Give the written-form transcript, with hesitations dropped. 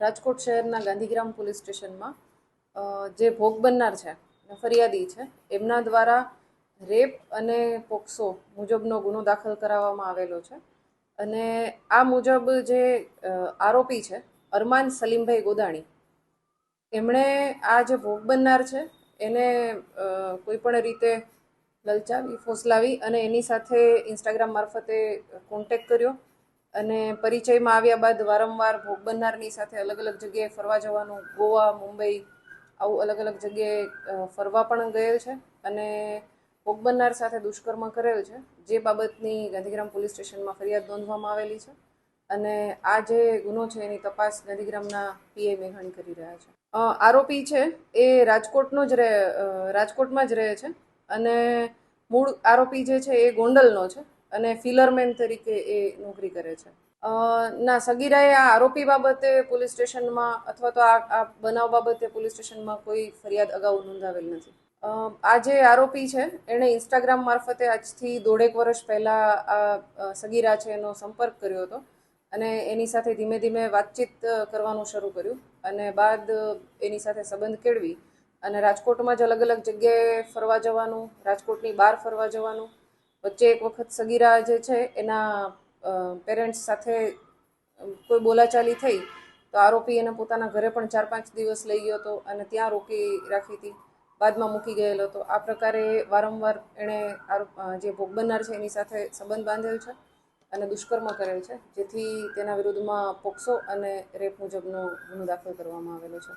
રાજકોટ શહેરના ગાંધીગ્રામ પોલીસ સ્ટેશનમાં જે ભોગ બનનાર છે, ફરિયાદી છે, એમના દ્વારા રેપ અને પોક્સો મુજબનો ગુનો દાખલ કરાવવામાં આવેલો છે. અને આ મુજબ જે આરોપી છે અરમાન સલીમભાઈ ગોદાણી, એમણે આ જે ભોગ બનનાર છે એને કોઈ પણ રીતે લલચાવી, ફોસલાવી અને એની સાથે ઇન્સ્ટાગ્રામ મારફતે કોન્ટેક્ટ કર્યો અને પરિચયમાં આવ્યા બાદ વારંવાર ભોગ બનનારની સાથે અલગ અલગ જગ્યાએ ફરવા જવાનું, ગોવા, મુંબઈ આવું અલગ અલગ જગ્યાએ ફરવા પણ ગયેલ છે અને ભોગ બનનાર સાથે દુષ્કર્મ કરેલ છે, જે બાબતની ગાંધીગ્રામ પોલીસ સ્ટેશનમાં ફરિયાદ નોંધવામાં આવેલી છે. અને આ જે ગુનો છે એની તપાસ ગાંધીગ્રામના પીએ મેઘાણી કરી રહ્યા છે. આરોપી છે એ રાજકોટમાં જ રહે છે અને મૂળ આરોપી જે છે એ ગોંડલનો છે અને ફિલરમેન તરીકે એ નોકરી કરે છે. ના, સગીરાએ આ આરોપી બાબતે પોલીસ સ્ટેશનમાં અથવા તો આ બનાવ બાબતે પોલીસ સ્ટેશનમાં કોઈ ફરિયાદ અગાઉ નોંધાવેલ નથી. આ જે આરોપી છે એણે ઇન્સ્ટાગ્રામ મારફતે આજથી 1.5 વર્ષ પહેલા આ સગીરા છે એનો સંપર્ક કર્યો હતો અને એની સાથે ધીમે ધીમે વાતચીત કરવાનું શરૂ કર્યું અને બાદ એની સાથે સંબંધ કેળવી અને રાજકોટમાં જ અલગ અલગ જગ્યાએ ફરવા જવાનું, રાજકોટની બહાર ફરવા જવાનું. વચ્ચે એક વખત સગીરા જે છે એના પેરેન્ટ્સ સાથે કોઈ બોલાચાલી થઈ તો આરોપી એને પોતાના ઘરે પણ 4-5 દિવસ લઈ ગયો હતો અને ત્યાં રોકી રાખી હતી, બાદમાં મૂકી ગયેલો હતો. આ પ્રકારે વારંવાર એણે જે ભોગ બનનાર છે એની સાથે સંબંધ બાંધેલ છે અને દુષ્કર્મ કરેલ છે, જેથી તેના વિરુદ્ધમાં પોક્સો અને રેપ મુજબનો ગુનો દાખલ કરવામાં આવેલો છે.